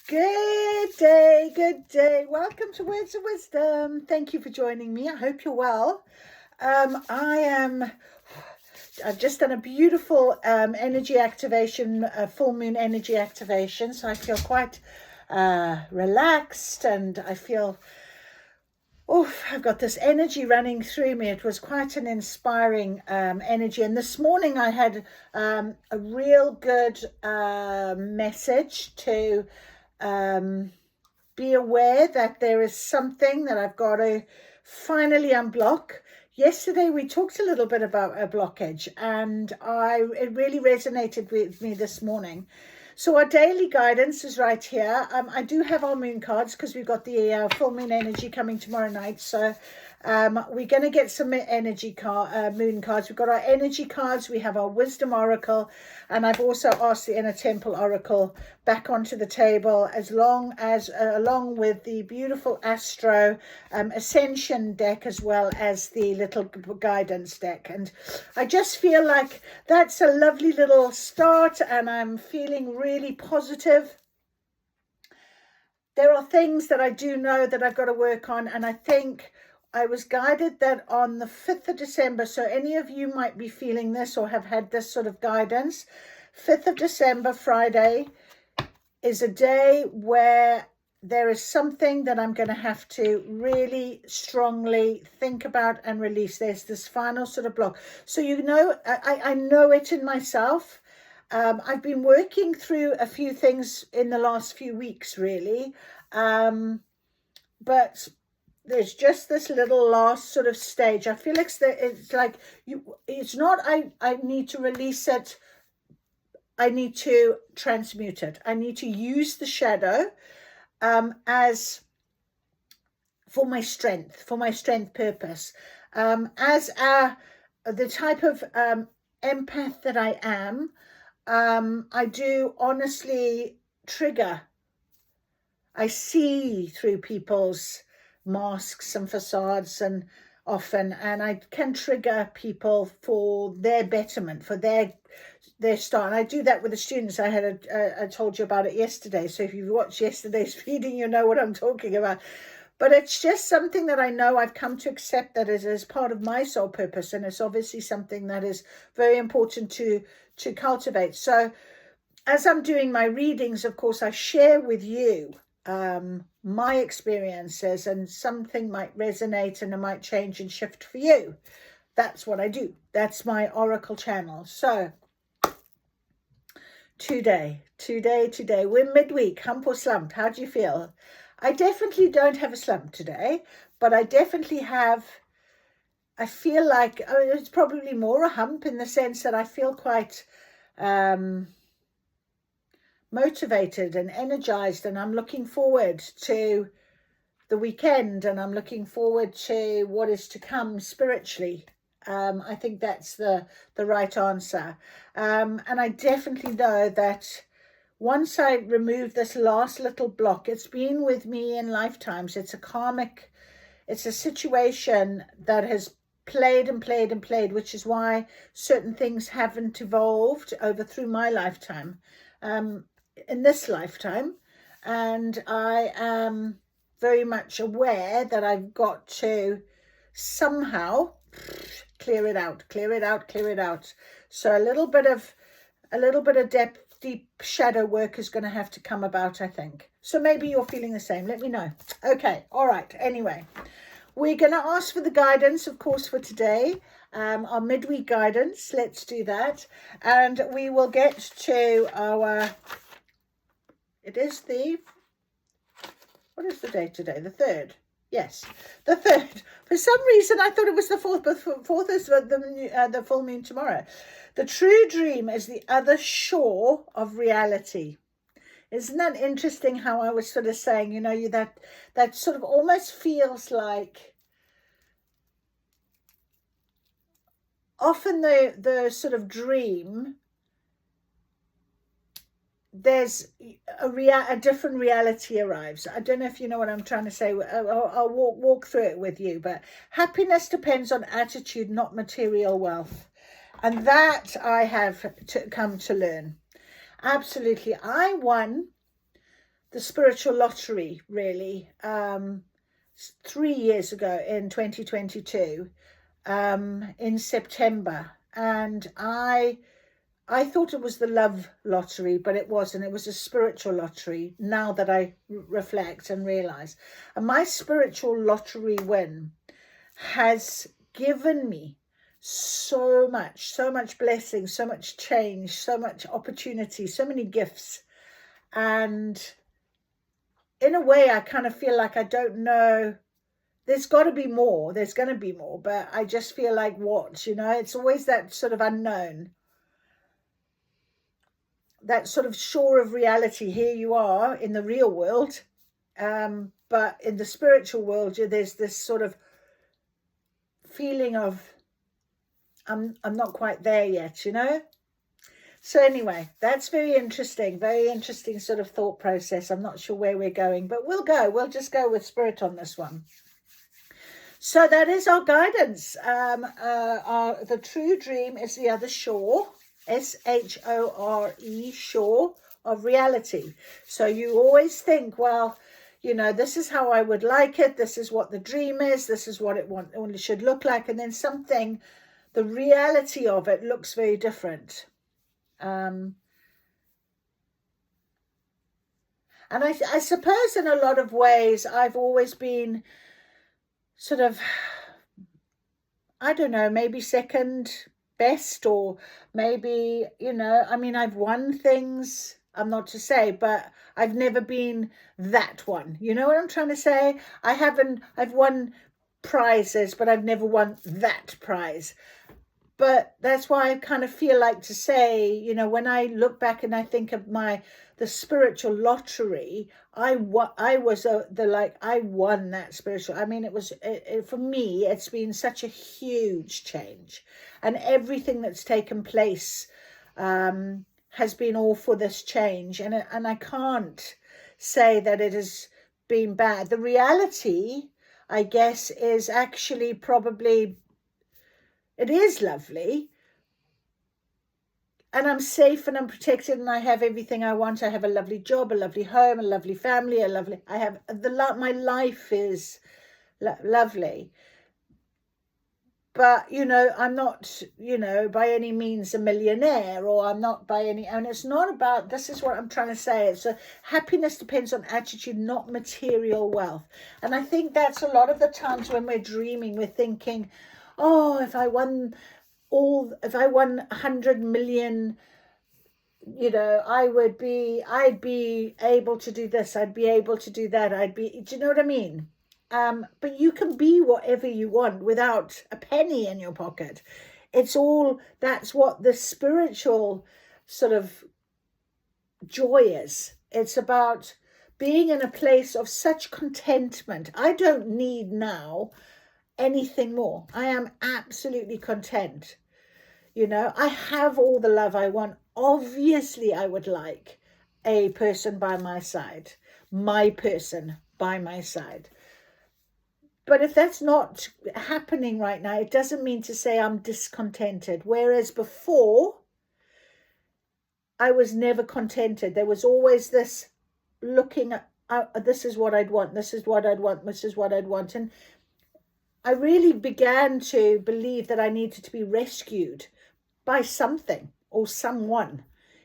Good day, good day. Welcome to Words of Wisdom. Thank you for joining me. I hope you're well. I've just done a beautiful energy activation, full moon energy activation. So I feel quite relaxed and I feel, I've got this energy running through me. It was quite an inspiring energy. And this morning I had a real good message to be aware that there is something that I've got to finally unblock. Yesterday we talked a little bit about a blockage and it really resonated with me this morning. So our daily guidance is right here. I do have our moon cards because we've got the full moon energy coming tomorrow night. So we're going to get some energy moon cards. We've got our energy cards. We have our wisdom oracle. And I've also asked the inner temple oracle back onto the table along with the beautiful astro ascension deck as well as the little guidance deck. And I just feel like that's a lovely little start and I'm feeling really positive. There are things that I do know that I've got to work on, and I think I was guided that on the 5th of December, so any of you might be feeling this or have had this sort of guidance, 5th of December, Friday, is a day where there is something that I'm going to have to really strongly think about and release. There's this final sort of block. So, I know it in myself. I've been working through a few things in the last few weeks, really. But there's just this little last sort of stage. I feel like it's not I need to release it. I need to transmute it. I need to use the shadow as for my strength purpose. As the type of empath that I am, I do honestly trigger. I see through people's masks and facades and I can trigger people for their betterment, for their start. And I do that with the students. I told you about it yesterday. So if you've watched yesterday's reading, you know what I'm talking about. But it's just something that I know I've come to accept that is as part of my soul purpose. And it's obviously something that is very important to cultivate. So as I'm doing my readings, of course, I share with you my experiences, and something might resonate and it might change and shift for you. That's what I do. That's my oracle channel. So today, we're midweek, hump or slump. How do you feel? I definitely don't have a slump today, but I definitely I feel like it's probably more a hump in the sense that I feel quite motivated and energized, and I'm looking forward to the weekend and I'm looking forward to what is to come spiritually. I think that's the right answer. And I definitely know that once I remove this last little block, it's been with me in lifetimes. It's a situation that has played and played and played, which is why certain things haven't evolved through my lifetime, in this lifetime. And I am very much aware that I've got to somehow clear it out. So a little bit of deep shadow work is going to have to come about, I think. So maybe you're feeling the same. Let me know. Okay. All right. Anyway, we're going to ask for the guidance, of course, for today. Our midweek guidance. Let's do that. And we will get to what is the date today? The 3rd. Yes, the 3rd. For some reason, I thought it was the 4th, but 4th is the full moon tomorrow. The true dream is the other shore of reality. Isn't that interesting how I was sort of saying, that sort of almost feels like often the sort of dream, there's a different reality arrives. I don't know if you know what I'm trying to say. I'll walk through it with you. But happiness depends on attitude, not material wealth. And that I have come to learn. Absolutely. I won the spiritual lottery, really, 3 years ago in 2022, in September. And I thought it was the love lottery, but it wasn't. It was a spiritual lottery, now that I reflect and realize. And my spiritual lottery win has given me so much blessing, so much change, so much opportunity, so many gifts. And in a way, I kind of feel like I don't know. There's got to be more. There's going to be more. But I just feel like what, it's always that sort of unknown. That sort of shore of reality. Here you are in the real world. But in the spiritual world, there's this sort of feeling of, I'm not quite there yet, So anyway, that's very interesting sort of thought process. I'm not sure where we're going, but we'll just go with spirit on this one. So that is our guidance. The true dream is the other shore, S-H-O-R-E, shore of reality. So you always think, well, this is how I would like it. This is what the dream is. This is what it should look like. And then the reality of it looks very different. And I suppose in a lot of ways, I've always been sort of, I don't know, maybe second best, or maybe, I've won things, I'm not to say, but I've never been that one. You know what I'm trying to say? I've won prizes, but I've never won that prize. But that's why I kind of feel like to say, when I look back and I think of the spiritual lottery, I won that spiritual. I mean, for me, it's been such a huge change, and everything that's taken place has been all for this change. And I can't say that it has been bad. The reality, I guess, is actually probably, it is lovely, and I'm safe and I'm protected and I have everything I want. I have a lovely job, a lovely home, a lovely family, my life is lovely. But, I'm not, by any means a millionaire, or I'm not by any, and it's not about, this is what I'm trying to say. Happiness depends on attitude, not material wealth. And I think that's a lot of the times when we're dreaming, we're thinking, oh, if I won 100 million, I'd be able to do this. I'd be able to do that. do you know what I mean? But you can be whatever you want without a penny in your pocket. That's what the spiritual sort of joy is. It's about being in a place of such contentment. I don't need now anything more. I am absolutely content. I have all the love I want. Obviously, I would like a person by my side, my person by my side. But if that's not happening right now, it doesn't mean to say I'm discontented. Whereas before, I was never contented. There was always this looking at, this is what I'd want, this is what I'd want, this is what I'd want. And I really began to believe that I needed to be rescued by something or someone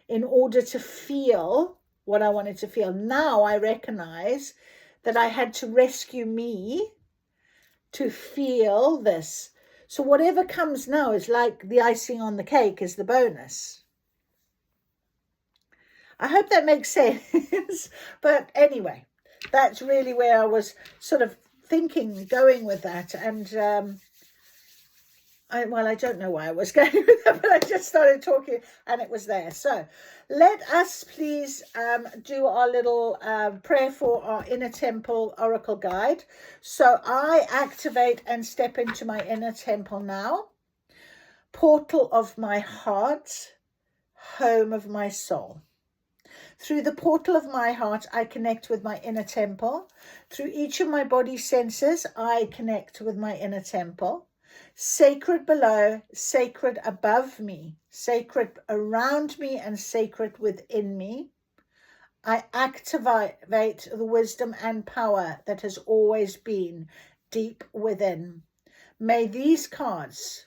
in order to feel what I wanted to feel. Now I recognize that I had to rescue me to feel this. So whatever comes now is like the icing on the cake, is the bonus. I hope that makes sense. But anyway, that's really where I was sort of going with that. And I don't know why I was going with that, but I just started talking and it was there. So let us please do our little prayer for our inner temple oracle guide. So I activate and step into my inner temple now. Portal of my heart, home of my soul. Through the portal of my heart, I connect with my inner temple. Through each of my body senses, I connect with my inner temple. Sacred below, sacred above me, sacred around me, and sacred within me. I activate the wisdom and power that has always been deep within. May these cards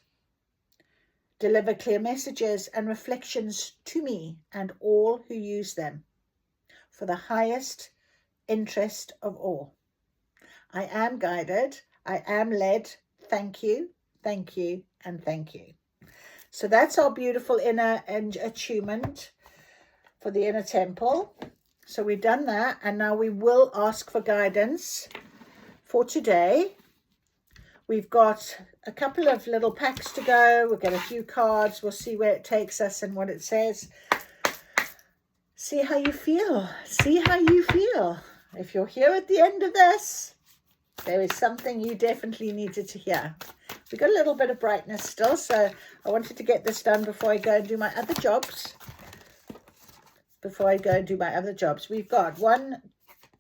deliver clear messages and reflections to me and all who use them for the highest interest of all. I am guided. I am led. Thank you, thank you, and thank you. So that's our beautiful inner attunement for the inner temple. So we've done that, and now we will ask for guidance for today. We've got a couple of little packs to go. We'll get a few cards. We'll see where it takes us and what it says. See how you feel. See how you feel. If you're here at the end of this, there is something you definitely needed to hear. We've got a little bit of brightness still, so I wanted to get this done before I go and do my other jobs. We've got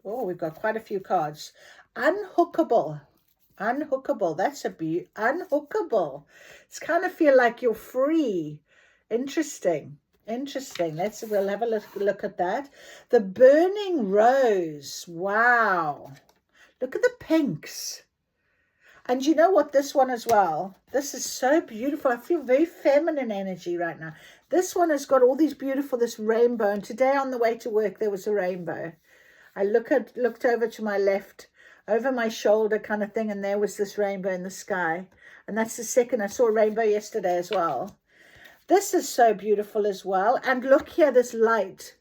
we've got quite a few cards. Unhookable. That's a beauty. Unhookable. It's kind of feel like you're free. Interesting. We'll have a look at that. The burning rose. Wow. Look at the pinks. And you know what, this one as well, this is so beautiful. I feel very feminine energy right now. This one has got all these beautiful, this rainbow. And today on the way to work, there was a rainbow. I looked over to my left, over my shoulder kind of thing, and there was this rainbow in the sky. And that's the second. I saw a rainbow yesterday as well. This is so beautiful as well. And look here, this light,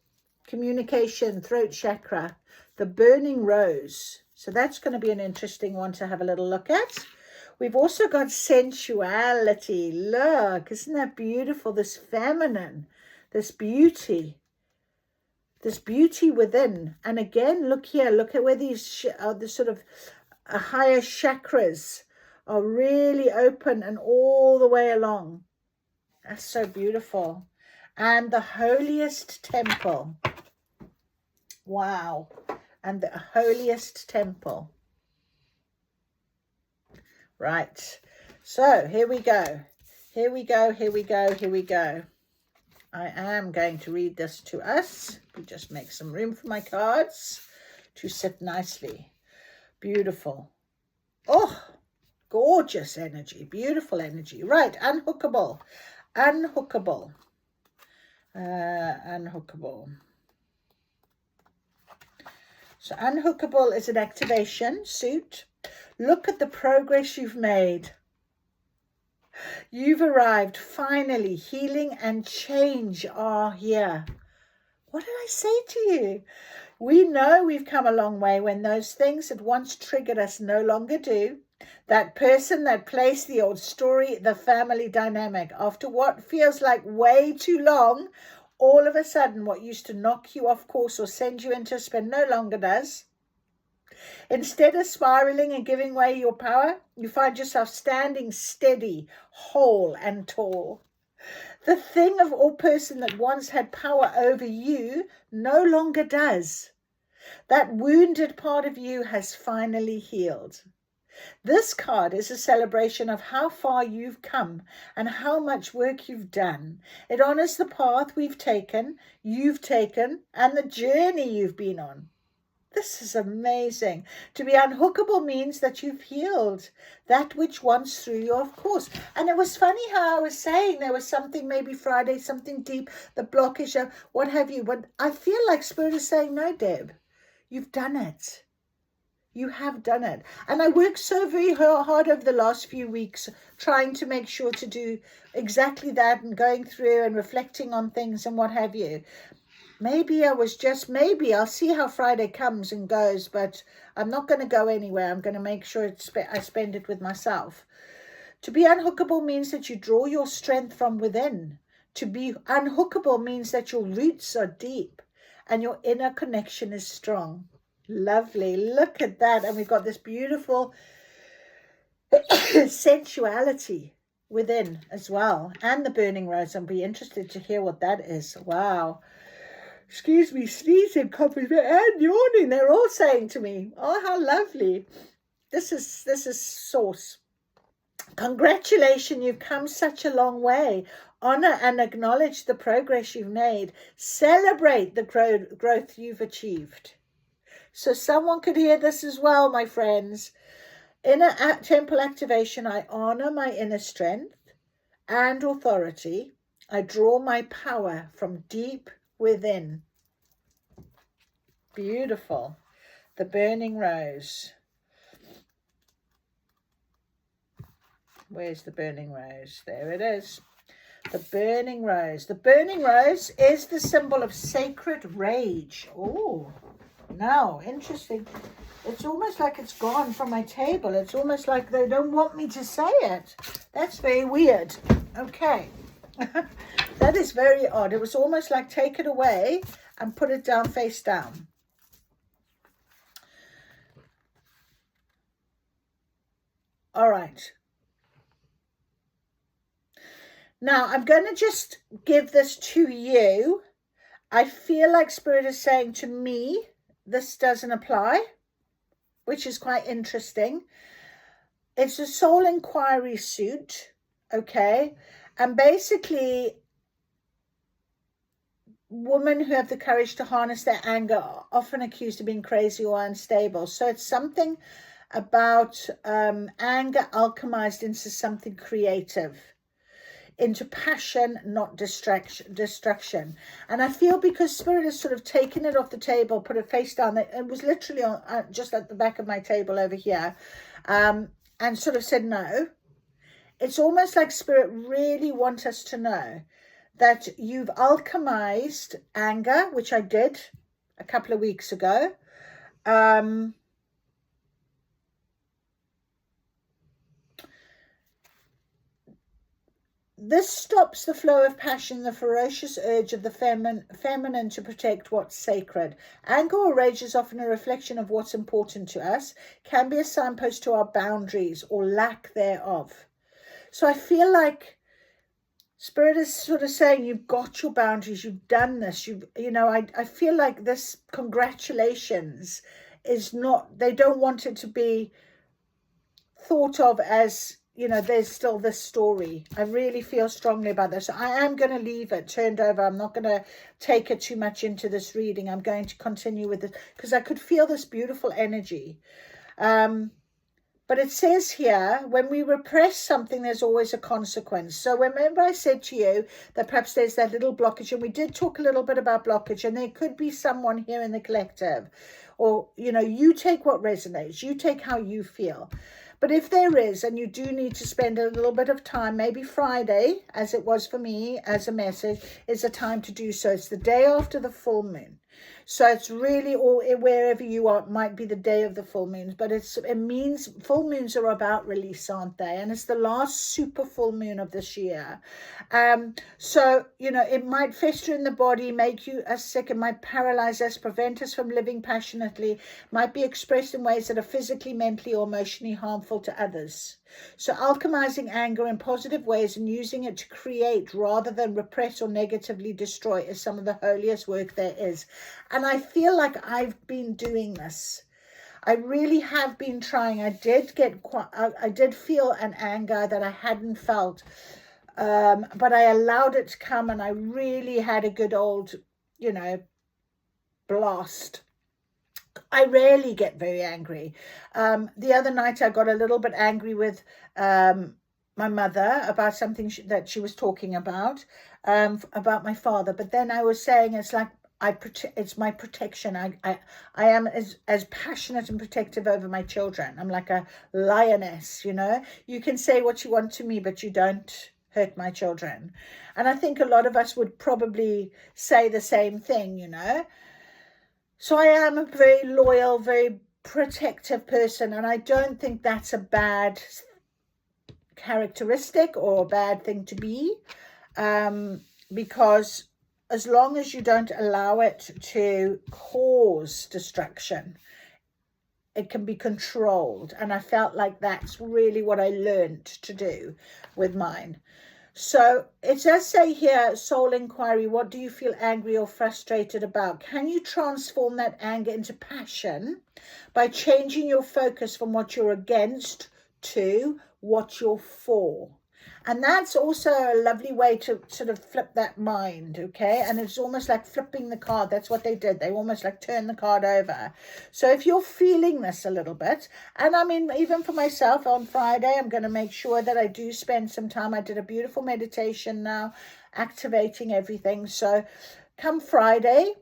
communication, throat chakra, the burning rose. So that's going to be an interesting one to have a little look at. We've also got sensuality. Look, isn't that beautiful? This feminine, this beauty within. And again, look here, look at where these the sort of higher chakras are really open and all the way along. That's so beautiful. And the holiest temple. Wow. And the holiest temple. Right. So here we go. I am going to read this to us. We just make some room for my cards to sit nicely. Beautiful. Oh, gorgeous energy. Beautiful energy. Right. Unhookable. Unhookable. So unhookable is an activation suit. Look at the progress you've made. You've arrived. Finally, healing and change are here. What did I say to you? We know we've come a long way when those things that once triggered us no longer do. That person, that place, the old story, the family dynamic. After what feels like way too long, all of a sudden, what used to knock you off course or send you into a spin no longer does. Instead of spiraling and giving away your power, you find yourself standing steady, whole and tall. The thing of or person that once had power over you no longer does. That wounded part of you has finally healed. This card is a celebration of how far you've come and how much work you've done. It honors the path you've taken, and the journey you've been on. This is amazing. To be unhookable means that you've healed that which once threw you off course. And it was funny how I was saying there was something, maybe Friday, something deep, the blockage, what have you. But I feel like Spirit is saying, no, Deb, you've done it. You have done it. And I worked so very hard over the last few weeks trying to make sure to do exactly that and going through and reflecting on things and what have you. Maybe I'll see how Friday comes and goes, but I'm not going to go anywhere. I'm going to make sure I spend it with myself. To be unhookable means that you draw your strength from within. To be unhookable means that your roots are deep and your inner connection is strong. Lovely. Look at that. And we've got this beautiful sensuality within as well. And the burning rose. I'll be interested to hear what that is. Wow. Excuse me, sneezing, coughing, and yawning. They're all saying to me, oh, how lovely. This is source. Congratulations, you've come such a long way. Honor and acknowledge the progress you've made. Celebrate the growth you've achieved. So someone could hear this as well, my friends. Inner temple activation. I honor my inner strength and authority. I draw my power from deep within. Beautiful. The burning rose. Where's the burning rose? There it is. The burning rose. The burning rose is the symbol of sacred rage. Oh, now, interesting. It's almost like it's gone from my table. It's almost like they don't want me to say it. That's very weird. Okay. That is very odd. It was almost like take it away and put it down face down. All right. Now, I'm going to just give this to you. I feel like Spirit is saying to me, this doesn't apply, which is quite interesting. It's a soul inquiry suit, okay? And basically, women who have the courage to harness their anger are often accused of being crazy or unstable. So it's something about anger alchemized into something creative, into passion, not destruction. And I feel because Spirit has sort of taken it off the table, put it face down, it was literally on just at the back of my table over here, and sort of said no. It's almost like Spirit really wants us to know that you've alchemized anger, which I did a couple of weeks ago. This stops the flow of passion, the ferocious urge of the feminine to protect what's sacred. Anger or rage is often a reflection of what's important to us, can be a signpost to our boundaries or lack thereof. So I feel like Spirit is sort of saying, you've got your boundaries, you've done this, I feel like this congratulations is not, they don't want it to be thought of as, there's still this story. I really feel strongly about this. I am going to leave it turned over. I'm not going to take it too much into this reading. I'm going to continue with it because I could feel this beautiful energy. But it says here, when we repress something, there's always a consequence. So remember I said to you that perhaps there's that little blockage, and we did talk a little bit about blockage, and there could be someone here in the collective, or, you take what resonates, you take how you feel. But if there is, and you do need to spend a little bit of time, maybe Friday, as it was for me, as a message, is a time to do so. It's the day after the full moon. So it's really, or wherever you are, it might be the day of the full moon, but it means full moons are about release, aren't they? And it's the last super full moon of this year. So, it might fester in the body, make you sick, it might paralyze us, prevent us from living passionately, might be expressed in ways that are physically, mentally, or emotionally harmful to others. So alchemizing anger in positive ways and using it to create rather than repress or negatively destroy is some of the holiest work there is. And I feel like I've been doing this. I really have been trying. I did feel an anger that I hadn't felt, but I allowed it to come, and I really had a good old, blast. I rarely get very angry. The other night I got a little bit angry with my mother about something that she was talking about my father. But then I was saying it's like it's my protection. I am as passionate and protective over my children. I'm like a lioness, You can say what you want to me, but you don't hurt my children. And I think a lot of us would probably say the same thing, So I am a very loyal, very protective person, and I don't think that's a bad characteristic or a bad thing to be, because as long as you don't allow it to cause destruction, it can be controlled. And I felt like that's really what I learned to do with mine. So it does say here, soul inquiry, what do you feel angry or frustrated about? Can you transform that anger into passion by changing your focus from what you're against to what you're for? And that's also a lovely way to sort of flip that mind, okay? And it's almost like flipping the card. That's what they did. They almost like turned the card over. So if you're feeling this a little bit, and I mean, even for myself on Friday, I'm going to make sure that I do spend some time. I did a beautiful meditation now, activating everything. So come Friday,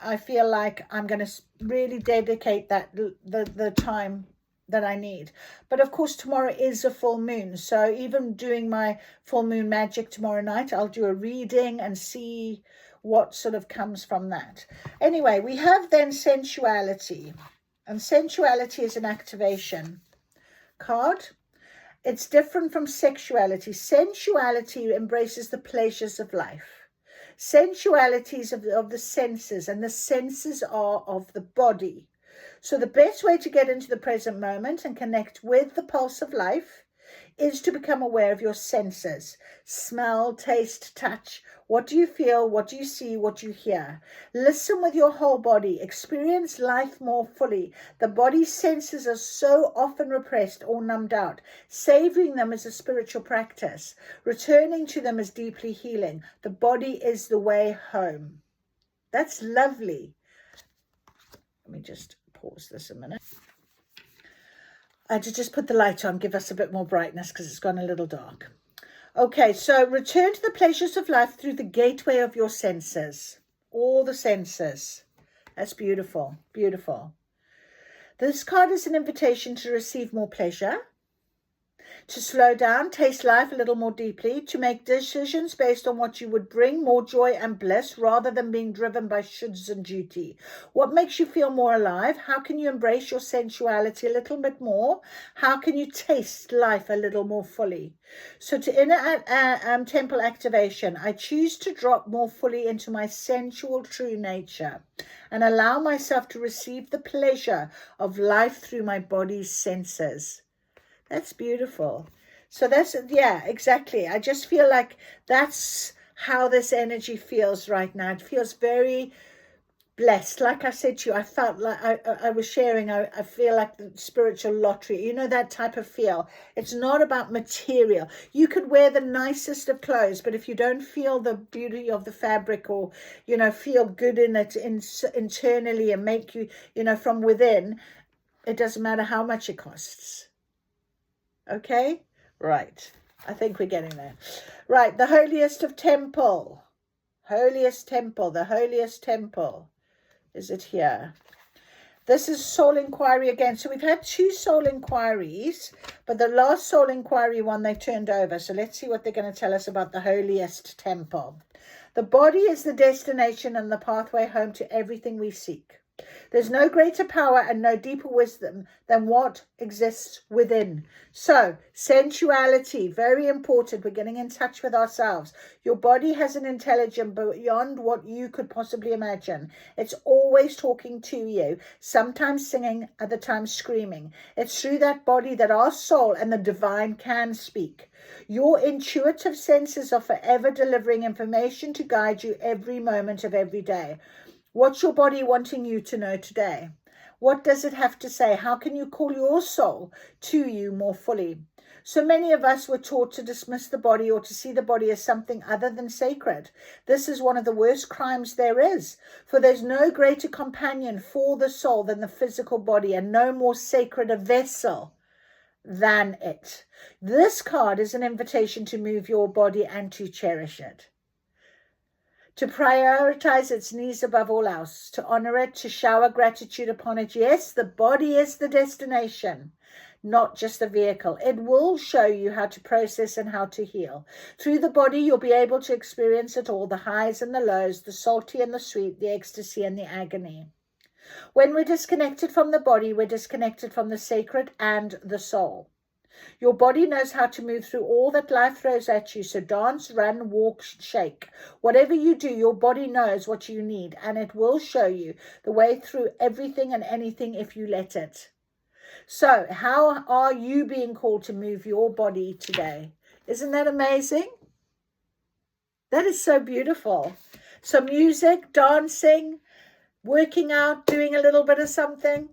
I feel like I'm going to really dedicate that the time that I need. But of course, tomorrow is a full moon. So even doing my full moon magic tomorrow night, I'll do a reading and see what sort of comes from that. Anyway, we have then sensuality. And sensuality is an activation card. It's different from sexuality. Sensuality embraces the pleasures of life. Sensuality is of the senses, and the senses are of the body. So the best way to get into the present moment and connect with the pulse of life is to become aware of your senses. Smell, taste, touch. What do you feel? What do you see? What do you hear? Listen with your whole body. Experience life more fully. The body's senses are so often repressed or numbed out. Savoring them is a spiritual practice. Returning to them is deeply healing. The body is the way home. That's lovely. Let me just pause this a minute. I had to just put the light on, give us a bit more brightness because it's gone a little dark. Okay, so return to the pleasures of life through the gateway of your senses. All the senses. That's beautiful, beautiful. This card is an invitation to receive more pleasure, to slow down, taste life a little more deeply, to make decisions based on what you would bring more joy and bliss rather than being driven by shoulds and duty. What makes you feel more alive? How can you embrace your sensuality a little bit more? How can you taste life a little more fully? So to inner temple activation, I choose to drop more fully into my sensual true nature and allow myself to receive the pleasure of life through my body's senses. That's beautiful. So that's, yeah, exactly. I just feel like that's how this energy feels right now. It feels very blessed. Like I said to you, I felt like I was sharing, I feel like the spiritual lottery, you know, that type of feel. It's not about material. You could wear the nicest of clothes, but if you don't feel the beauty of the fabric or, you know, feel good in it internally and make you, you know, from within, it doesn't matter how much it costs. Okay, right. I think we're getting there. Right, the holiest of temple. Holiest temple, the holiest temple. Is it here? This is soul inquiry again. So we've had 2 soul inquiries, but the last soul inquiry one they turned over. So let's see what they're going to tell us about the holiest temple. The body is the destination and the pathway home to everything we seek. There's no greater power and no deeper wisdom than what exists within. So, sensuality, very important. We're getting in touch with ourselves. Your body has an intelligence beyond what you could possibly imagine. It's always talking to you, sometimes singing, other times screaming. It's through that body that our soul and the divine can speak. Your intuitive senses are forever delivering information to guide you every moment of every day. What's your body wanting you to know today? What does it have to say? How can you call your soul to you more fully? So many of us were taught to dismiss the body or to see the body as something other than sacred. This is one of the worst crimes there is, for there's no greater companion for the soul than the physical body, and no more sacred a vessel than it. This card is an invitation to move your body and to cherish it, to prioritize its needs above all else, to honor it, to shower gratitude upon it. Yes, the body is the destination, not just the vehicle. It will show you how to process and how to heal. Through the body, you'll be able to experience it all, the highs and the lows, the salty and the sweet, the ecstasy and the agony. When we're disconnected from the body, we're disconnected from the sacred and the soul. Your body knows how to move through all that life throws at you. So dance, run, walk, shake. Whatever you do, your body knows what you need, and it will show you the way through everything and anything if you let it. So how are you being called to move your body today? Isn't that amazing? That is so beautiful. So music, dancing, working out, doing a little bit of something.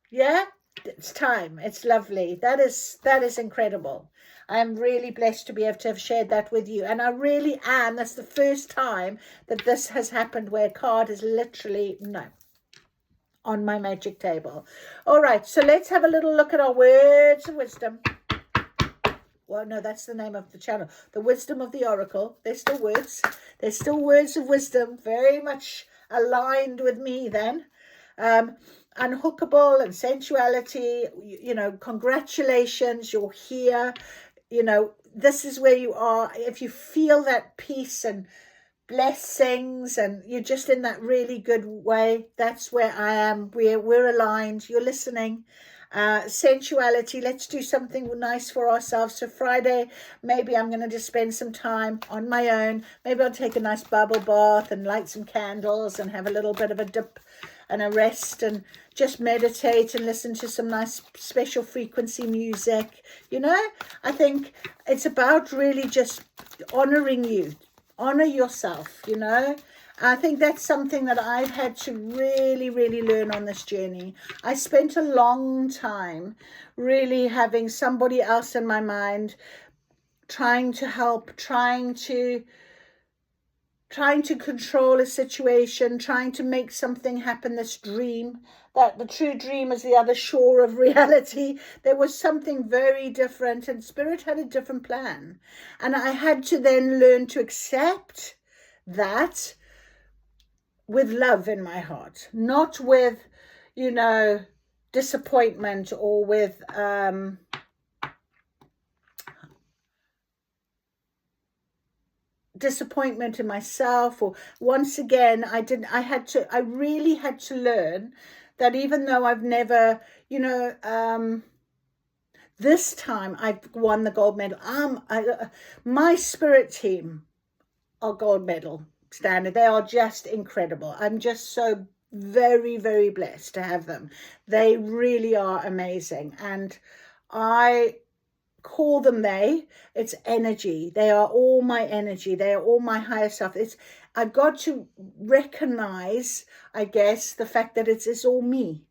Yeah? It's time. It's lovely. That is incredible. I am really blessed to be able to have shared that with you. And I really am. That's the first time that this has happened where a card is literally, no, on my magic table. All right, so let's have a little look at our words of wisdom. Well, no, that's the name of the channel. The Wisdom of the Oracle. They're still words. They're still words of wisdom. Very much aligned with me then. Unhookable and sensuality. You know, congratulations. You're here. You know, this is where you are. If you feel that peace and blessings and you're just in that really good way, that's where I am. We're aligned. You're listening. Sensuality, let's do something nice for ourselves. So Friday, maybe I'm going to just spend some time on my own. Maybe I'll take a nice bubble bath and light some candles and have a little bit of a dip and a rest and just meditate and listen to some nice special frequency music. You know, I think it's about really just honoring you. Honor yourself, you know. I think that's something that I've had to really, really learn on this journey. I spent a long time really having somebody else in my mind, trying to help, trying to control a situation, trying to make something happen, this dream, that the true dream is the other shore of reality. There was something very different, and Spirit had a different plan. And I had to then learn to accept that with love in my heart, not with, you know, disappointment or with disappointment in myself. Or once again, I really had to learn that even though I've never, you know, this time I've won the gold medal. My Spirit team are gold medal standard. They are just incredible. I'm just so very, very blessed to have them. They really are amazing. And I call them it's energy. They are all my energy. They are all my higher self. I've got to recognize, I guess, the fact that it's all me.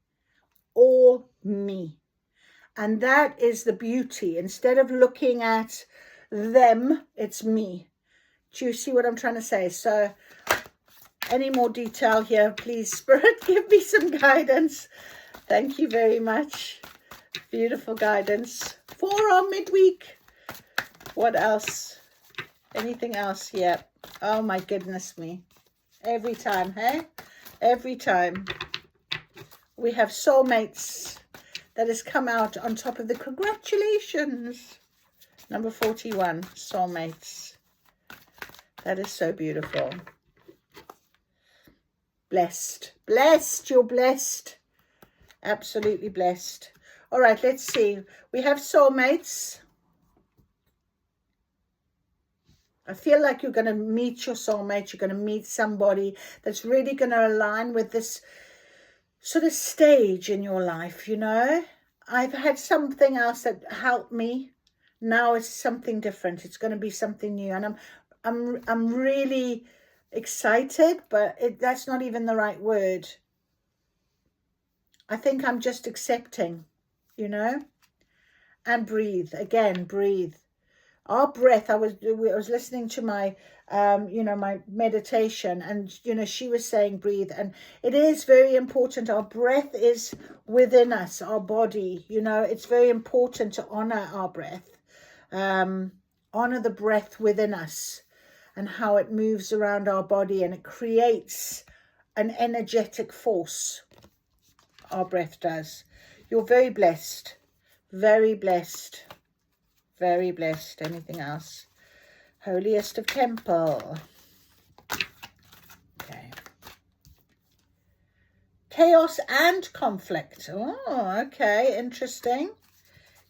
All me. And that is the beauty. Instead of looking at them, it's me. Do you see what I'm trying to say? So any more detail here, please, Spirit, give me some guidance. Thank you very much. Beautiful guidance for our midweek. What else? Anything else? Yeah. Oh my goodness me. Every time, hey? Every time. We have soulmates that has come out on top of the congratulations. Number 41, soulmates. That is so beautiful. Blessed. Blessed. You're blessed. Absolutely blessed. All right, let's see. We have soulmates. I feel like you're going to meet your soulmate. You're going to meet somebody that's really going to align with this sort of stage in your life, you know. I've had something else that helped me. Now it's something different. It's going to be something new. And I'm really excited, but that's not even the right word. I think I'm just accepting, you know, and breathe. Again, breathe. Our breath, I was listening to my, you know, my meditation, and, you know, she was saying breathe. And it is very important. Our breath is within us, our body, you know, it's very important to honor our breath, honor the breath within us and how it moves around our body, and it creates an energetic force. Our breath does. You're very blessed. Very blessed. Very blessed. Anything else? Holiest of Temple. Okay. Chaos and conflict. Oh, okay. Interesting.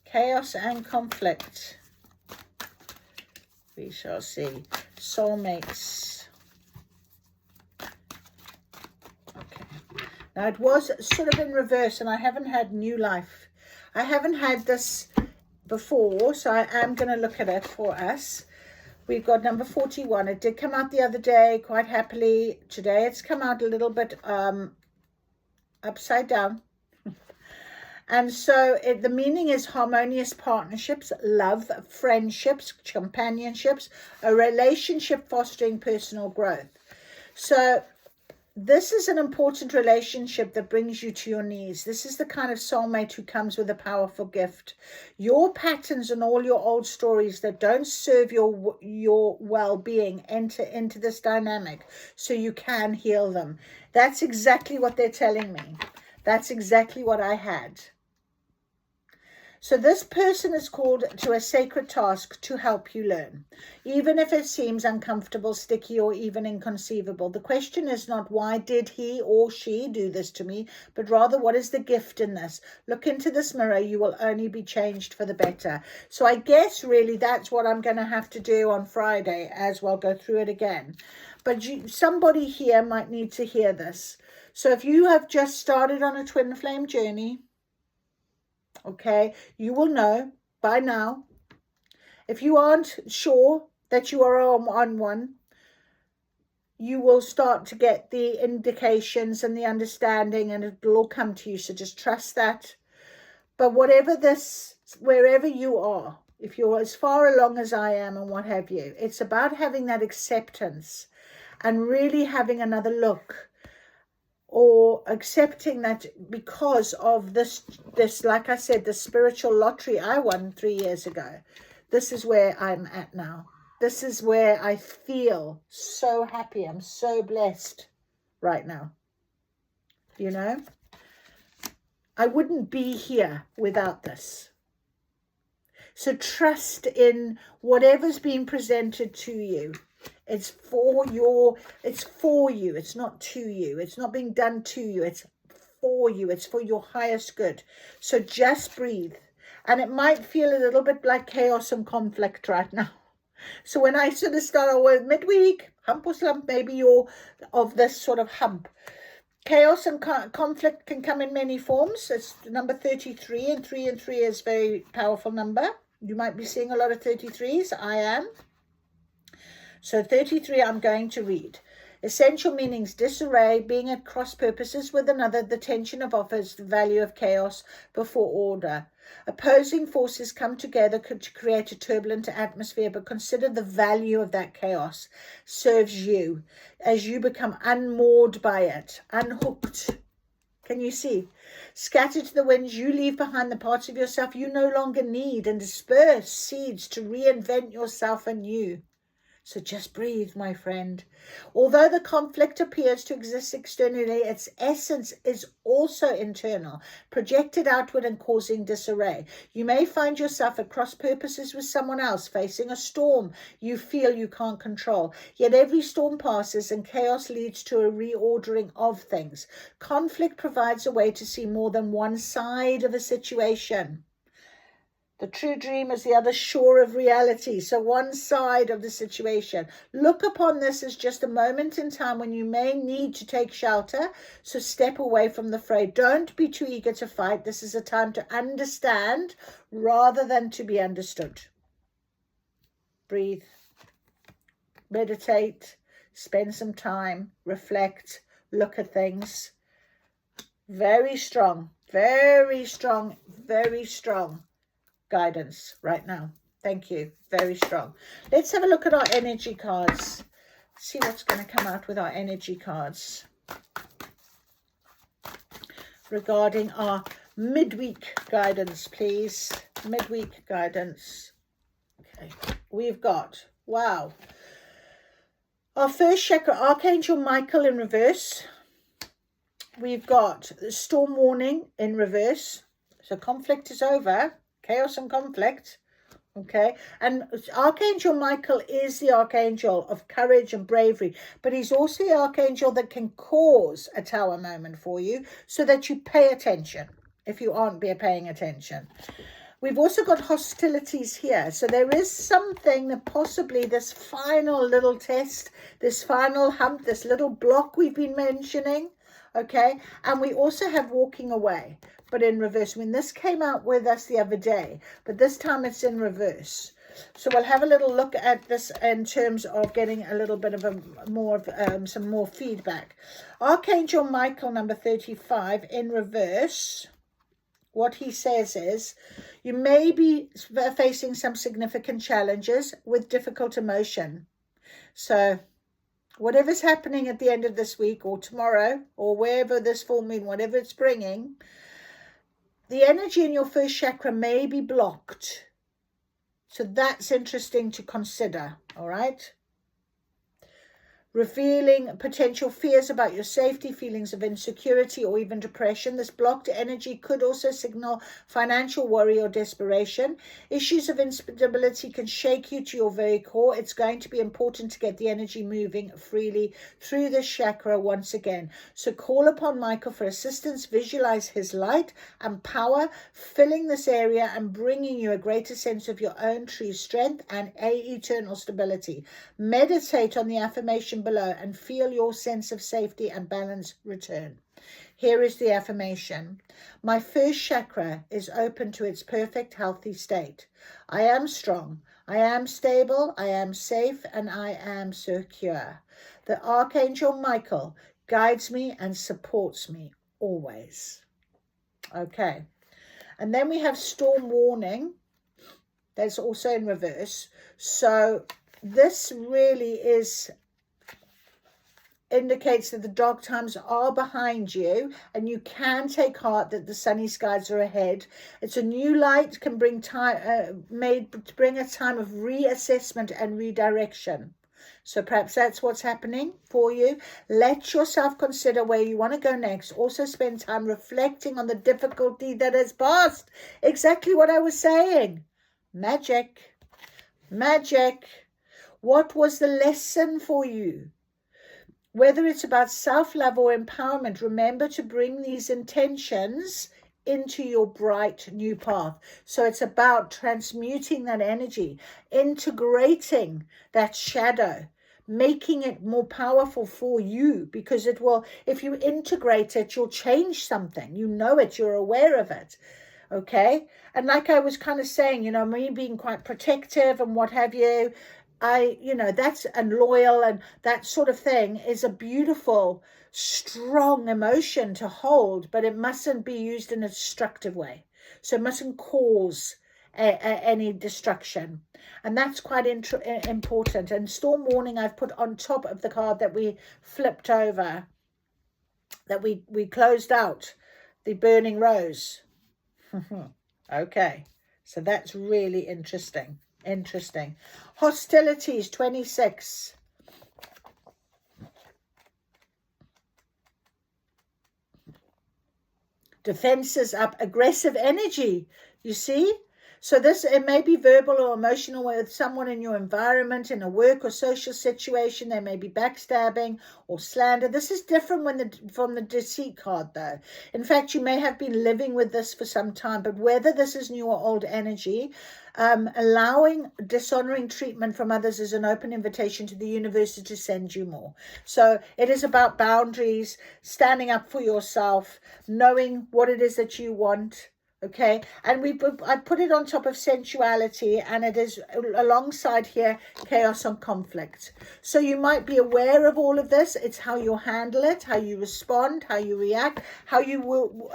Chaos and conflict. We shall see. Soulmates. Okay. Now it was sort of in reverse, and I haven't had new life. I haven't had this before, so I am going to look at it for us. We've got number 41. It did come out the other day quite happily. Today it's come out a little bit upside down. And so the meaning is harmonious partnerships, love, friendships, companionships, a relationship fostering personal growth. So this is an important relationship that brings you to your knees. This is the kind of soulmate who comes with a powerful gift. Your patterns and all your old stories that don't serve your well-being enter into this dynamic so you can heal them. That's exactly what they're telling me. That's exactly what I had. So this person is called to a sacred task to help you learn, even if it seems uncomfortable, sticky, or even inconceivable. The question is not why did he or she do this to me, but rather what is the gift in this? Look into this mirror. You will only be changed for the better. So I guess really that's what I'm going to have to do on Friday as well, go through it again. But somebody here might need to hear this. So if you have just started on a twin flame journey, okay, you will know by now. If you aren't sure that you are on one, you will start to get the indications and the understanding, and it will all come to you. So just trust that. But wherever you are, if you're as far along as I am and what have you, it's about having that acceptance and really having another look, or accepting that because of this, like I said, the spiritual lottery I won 3 years ago. This is where I'm at now. This is where I feel so happy. I'm so blessed right now. You know, I wouldn't be here without this. So trust in whatever's being presented to you. It's for you. It's not to you. It's not being done to you. It's for you. It's for your highest good. So just breathe. And it might feel a little bit like chaos and conflict right now. So when I sort of start with midweek, hump or slump, maybe you're of this sort of hump. Chaos and conflict can come in many forms. It's number 33, and 3 and 3 is a very powerful number. You might be seeing a lot of 33s. I am. So 33 I'm going to read. Essential meanings: disarray, being at cross purposes with another, the tension of offers, the value of chaos before order. Opposing forces come together to create a turbulent atmosphere, but consider the value of that chaos serves you as you become unmoored by it, unhooked. Can you see? Scattered to the winds, you leave behind the parts of yourself you no longer need and disperse seeds to reinvent yourself anew. So just breathe, my friend. Although the conflict appears to exist externally, its essence is also internal, projected outward and causing disarray. You may find yourself at cross purposes with someone else, facing a storm you feel you can't control. Yet every storm passes and chaos leads to a reordering of things. Conflict provides a way to see more than one side of a situation. The true dream is the other shore of reality. So one side of the situation. Look upon this as just a moment in time when you may need to take shelter. So step away from the fray. Don't be too eager to fight. This is a time to understand rather than to be understood. Breathe. Meditate. Spend some time. Reflect. Look at things. Very strong. Very strong. Very strong guidance right now. Thank you. Very strong. Let's have a look at our energy cards. See what's going to come out with our energy cards regarding our midweek guidance, please. Midweek guidance. Okay. We've got, wow, our first chakra, Archangel Michael in reverse. We've got the storm warning in reverse. So conflict is over. Chaos and conflict, okay? And Archangel Michael is the archangel of courage and bravery, but he's also the archangel that can cause a tower moment for you so that you pay attention if you aren't paying attention. We've also got hostilities here. So there is something that possibly this final little test, this final hump, this little block we've been mentioning, okay? And we also have walking away, but in reverse. I mean, this came out with us the other day, but this time it's in reverse. So we'll have a little look at this in terms of getting a little bit of some more feedback. Archangel Michael, number 35, in reverse. what he says is, you may be facing some significant challenges with difficult emotion. So whatever's happening at the end of this week or tomorrow or wherever this full moon, whatever it's bringing, the energy in your first chakra may be blocked. So that's interesting to consider, all right? Revealing potential fears about your safety, feelings of insecurity, or even depression. This blocked energy could also signal financial worry or desperation. Issues of instability can shake you to your very core. It's going to be important to get the energy moving freely through this chakra once again. So call upon Michael for assistance. Visualize his light and power filling this area and bringing you a greater sense of your own true strength and eternal stability. Meditate on the affirmation below and feel your sense of safety and balance return. Here is the affirmation. My first chakra is open to its perfect healthy state. I am strong. I am stable. I am safe, and I am secure. The Archangel Michael guides me and supports me always. Okay. And then we have storm warning. That's also in reverse. So this really indicates that the dark times are behind you, and you can take heart that the sunny skies are ahead. It's a new light, can bring bring a time of reassessment and redirection. So perhaps that's what's happening for you. Let yourself consider where you want to go next. Also spend time reflecting on the difficulty that has passed. Exactly what I was saying. Magic. What was the lesson for you? Whether it's about self-love or empowerment, remember to bring these intentions into your bright new path. So it's about transmuting that energy, integrating that shadow, making it more powerful for you, because it will, if you integrate it, you'll change something. You know it, you're aware of it. Okay. And like I was kind of saying, me being quite protective and what have you, that's, and loyal and that sort of thing is a beautiful, strong emotion to hold, but it mustn't be used in a destructive way. So it mustn't cause any destruction. And that's quite important. And storm warning I've put on top of the card that we flipped over, that we closed out, the burning rose. Okay. So that's really interesting. Hostilities, 26. Defenses up, aggressive energy. You see? So it may be verbal or emotional with someone in your environment, in a work or social situation. There may be backstabbing or slander. This is different from the deceit card, though. In fact, you may have been living with this for some time, but whether this is new or old energy, allowing dishonoring treatment from others is an open invitation to the universe to send you more. So it is about boundaries, standing up for yourself, knowing what it is that you want. Okay, and I put it on top of sensuality, and it is alongside here chaos and conflict. So you might be aware of all of this. It's how you handle it, how you respond, how you react, how you will,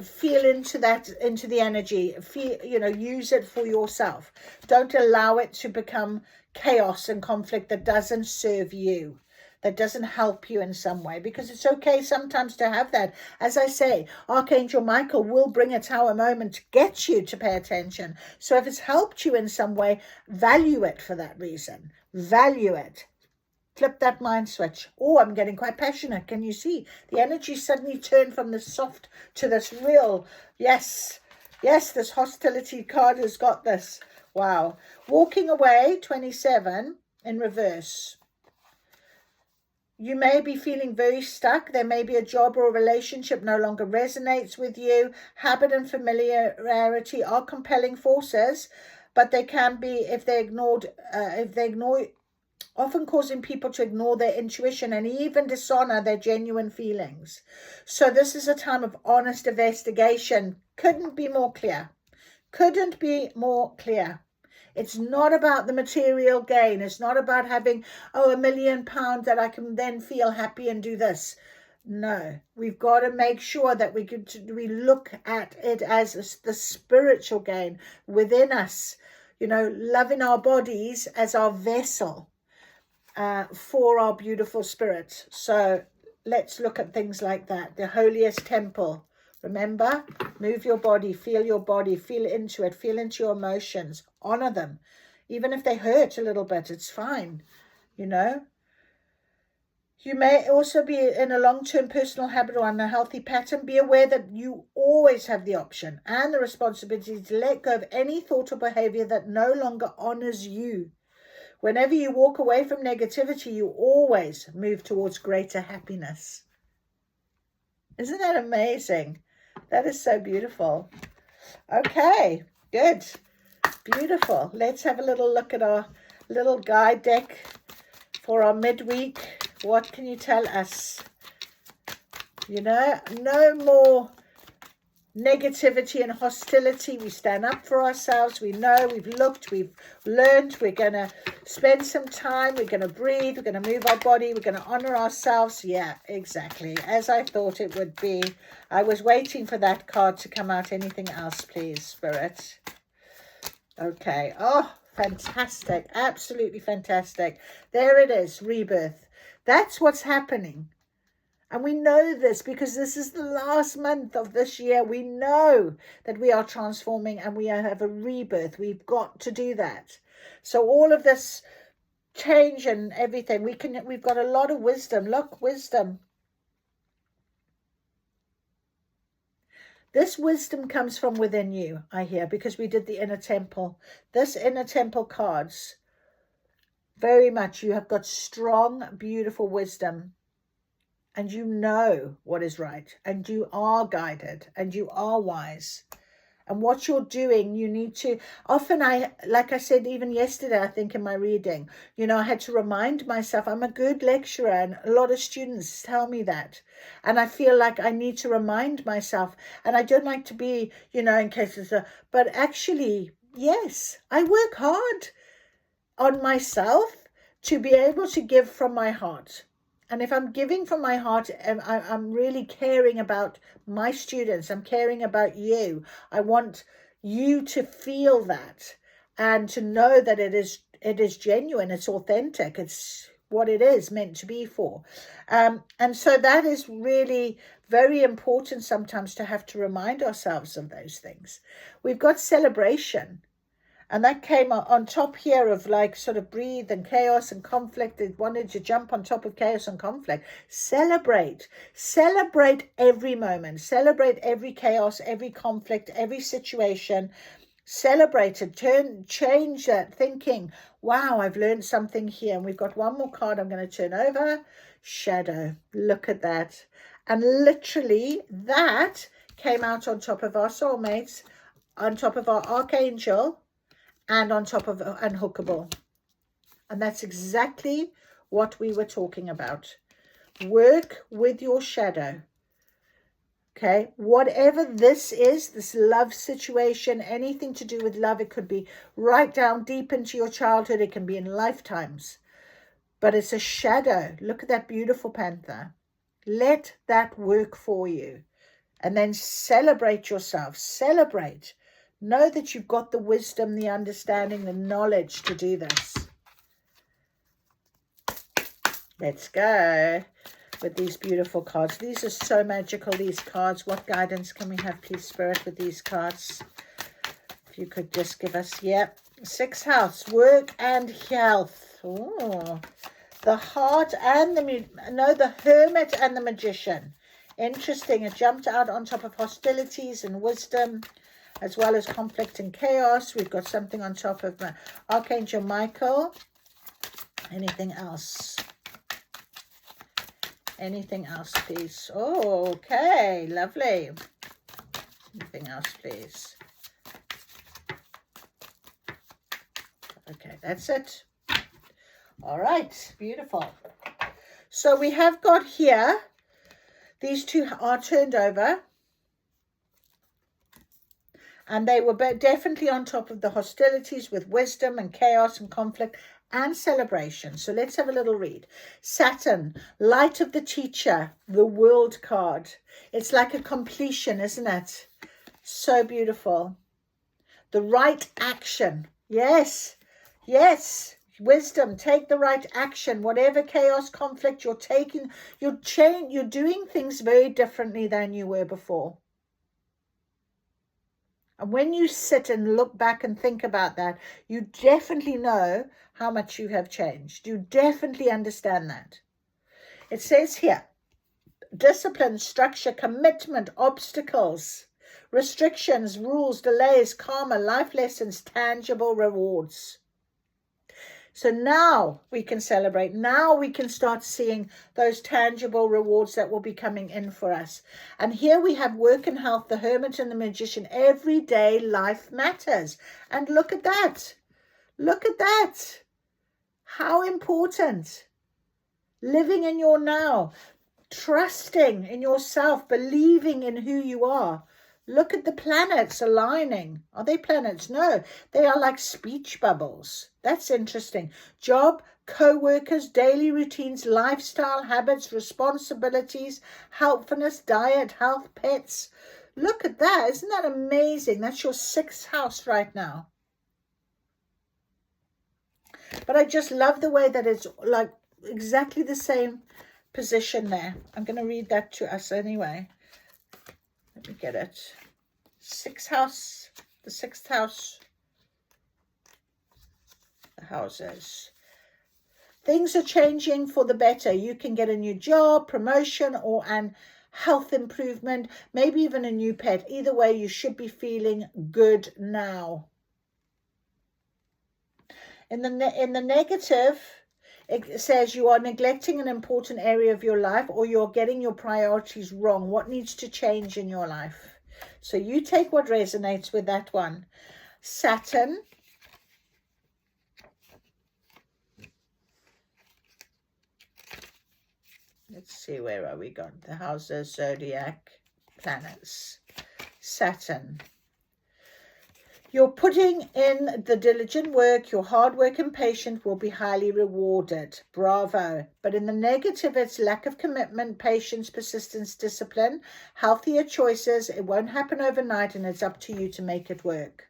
feel into the energy. Use it for yourself. Don't allow it to become chaos and conflict that doesn't serve you, that doesn't help you in some way, because it's okay sometimes to have that. As I say, Archangel Michael will bring a tower moment to get you to pay attention. So if it's helped you in some way, value it for that reason. Value it. Flip that mind switch. Oh, I'm getting quite passionate. Can you see? The energy suddenly turned from the soft to this real. Yes, this hostility card has got this. Wow. Walking away, 27, in reverse. You may be feeling very stuck. There may be a job or a relationship no longer resonates with you. Habit and familiarity are compelling forces, but they can be, if they ignore, often causing people to ignore their intuition and even dishonor their genuine feelings. So this is a time of honest investigation. Couldn't be more clear. It's not about the material gain. It's not about having, £1 million that I can then feel happy and do this. No, we've got to make sure that we look at it as the spiritual gain within us, you know, loving our bodies as our vessel for our beautiful spirit. So let's look at things like that. The holiest temple. Remember, move your body, feel into it, feel into your emotions, honor them. Even if they hurt a little bit, it's fine, you know. You may also be in a long-term personal habit or unhealthy pattern. Be aware that you always have the option and the responsibility to let go of any thought or behavior that no longer honors you. Whenever you walk away from negativity, you always move towards greater happiness. Isn't that amazing? That is so beautiful. Okay, good. Beautiful. Let's have a little look at our little guide deck for our midweek. What can you tell us? You know, no more negativity and hostility. We stand up for ourselves. We know, we've looked, we've learned. We're going to spend some time. We're going to breathe. We're going to move our body. We're going to honor ourselves. Yeah, exactly. As I thought it would be. I was waiting for that card to come out. Anything else, please, Spirit? Okay. Oh, fantastic. Absolutely fantastic. There it is. Rebirth. That's what's happening. And we know this because this is the last month of this year. We know that we are transforming and we have a rebirth. We've got to do that. So all of this change and everything, we've got a lot of wisdom. Look, wisdom. This wisdom comes from within you, I hear, because we did the inner temple. This inner temple cards, very much, you have got strong, beautiful wisdom. And you know what is right. And you are guided. And you are wise. And what you're doing, you need to... Often, like I said, even yesterday, I think in my reading, you know, I had to remind myself, I'm a good lecturer. And a lot of students tell me that. And I feel like I need to remind myself. And I don't like to be, you know, in cases of... But actually, yes, I work hard on myself to be able to give from my heart. And if I'm giving from my heart, I'm really caring about my students. I'm caring about you. I want you to feel that and to know that it is genuine. It's authentic. It's what it is meant to be for. And so that is really very important sometimes to have to remind ourselves of those things. We've got celebration. And that came on top here of like sort of breathe and chaos and conflict. It wanted to jump on top of chaos and conflict. Celebrate. Celebrate every moment. Celebrate every chaos, every conflict, every situation. Celebrate it. Change that thinking. Wow, I've learned something here. And we've got one more card I'm going to turn over. Shadow. Look at that. And literally that came out on top of our soulmates, on top of our archangel, and on top of unhookable. And that's exactly what we were talking about. Work with your shadow. Okay, whatever this is, this love situation, anything to do with love, it could be right down deep into your childhood. It can be in lifetimes. But it's a shadow. Look at that beautiful panther. Let that work for you. And then celebrate yourself. Celebrate. Know that you've got the wisdom, the understanding, the knowledge to do this. Let's go with these beautiful cards. These are so magical, these cards. What guidance can we have, please, Spirit, with these cards? If you could just give us, yep. 6th house, work and health. Ooh. The heart and the hermit and the magician. Interesting. It jumped out on top of hostilities and wisdom, as well as conflict and chaos. We've got something on top of Archangel Michael. Anything else? Anything else, please? Oh, okay. Lovely. Anything else, please? Okay, that's it. All right. Beautiful. So we have got here, these two are turned over. And they were definitely on top of the hostilities with wisdom and chaos and conflict. and celebration. So let's have a little read. Saturn, light of the teacher, the world card. It's like a completion, isn't it? So beautiful. The right action. Yes, yes. Wisdom, take the right action. Whatever chaos, conflict you're taking, you're doing things very differently than you were before. And when you sit and look back and think about that, you definitely know how much you have changed. You definitely understand that. It says here, discipline, structure, commitment, obstacles, restrictions, rules, delays, karma, life lessons, tangible rewards. So now we can celebrate. Now we can start seeing those tangible rewards that will be coming in for us. And here we have work and health, the hermit and the magician. Everyday life matters. And look at that. Look at that. How important. Living in your now. Trusting in yourself. Believing in who you are. Look at the planets aligning. Are they planets? No, they are like speech bubbles. That's interesting. Job, co-workers, daily routines, lifestyle, habits, responsibilities, helpfulness, diet, health, pets. Look at that. Isn't that amazing? That's your 6th house right now. But I just love the way that it's like exactly the same position there. I'm going to read that to us anyway. Let me get it. 6th house, the 6th house, the houses. Things are changing for the better. You can get a new job, promotion, or an health improvement, maybe even a new pet. Either way, you should be feeling good now. In the negative, it says you are neglecting an important area of your life, or you're getting your priorities wrong. What needs to change in your life? So you take what resonates with that one. Saturn. Let's see, where are we gone? The houses, zodiac, planets. Saturn. You're putting in the diligent work, your hard work and patience will be highly rewarded. Bravo. But in the negative, it's lack of commitment, patience, persistence, discipline, healthier choices. It won't happen overnight, and it's up to you to make it work.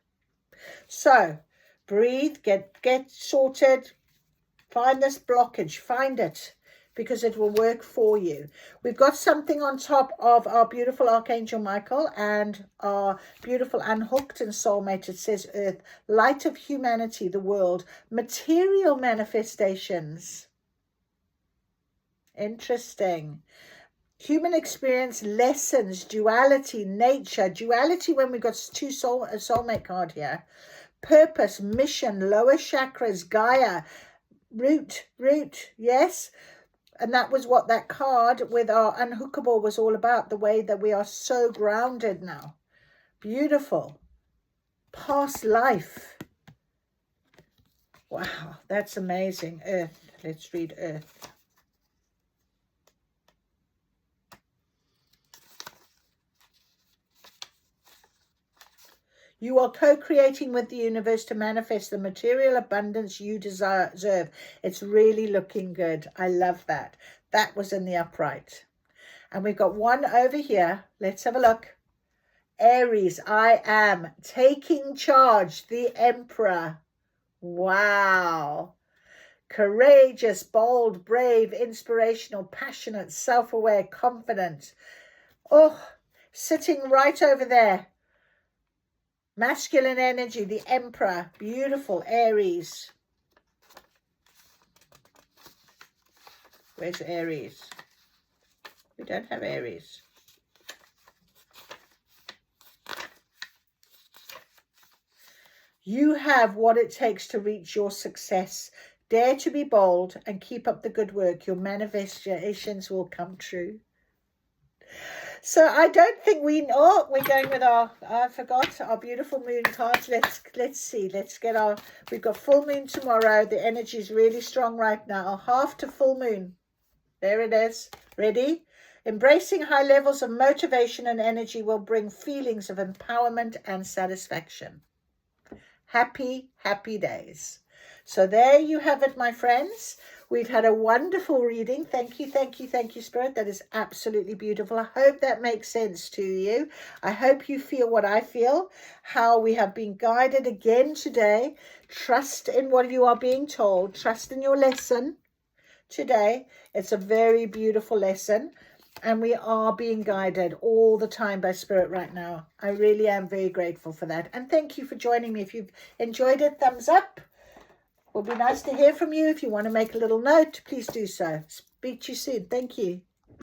So breathe, get sorted, find this blockage, find it, because it will work for you. We've got something on top of our beautiful Archangel Michael and our beautiful unhooked and soulmate. It says Earth, light of humanity, the world, material manifestations. Interesting. Human experience, lessons, duality, nature. Duality when we got a soulmate card here. Purpose, mission, lower chakras, Gaia, root, yes. And that was what that card with our unhookable was all about, the way that we are so grounded now. Beautiful. Past life. Wow, that's amazing. Earth. Let's read Earth. You are co-creating with the universe to manifest the material abundance you deserve. It's really looking good. I love that. That was in the upright. And we've got one over here. Let's have a look. Aries, I am taking charge, the Emperor. Wow. Courageous, bold, brave, inspirational, passionate, self-aware, confident. Oh, sitting right over there. Masculine energy, the Emperor, beautiful, Aries. Where's Aries? We don't have Aries. You have what it takes to reach your success. Dare to be bold and keep up the good work. Your manifestations will come true. So I don't think we're going with our, I forgot, our beautiful moon cards. Let's see. We've got full moon tomorrow. The energy is really strong right now. Half to full moon. There it is. Ready? Embracing high levels of motivation and energy will bring feelings of empowerment and satisfaction. Happy, happy days. So there you have it, my friends. We've had a wonderful reading. Thank you, thank you, thank you, Spirit. That is absolutely beautiful. I hope that makes sense to you. I hope you feel what I feel, how we have been guided again today. Trust in what you are being told. Trust in your lesson today. It's a very beautiful lesson. And we are being guided all the time by Spirit right now. I really am very grateful for that. And thank you for joining me. If you've enjoyed it, thumbs up. It will be nice to hear from you. If you want to make a little note, please do so. Speak to you soon. Thank you.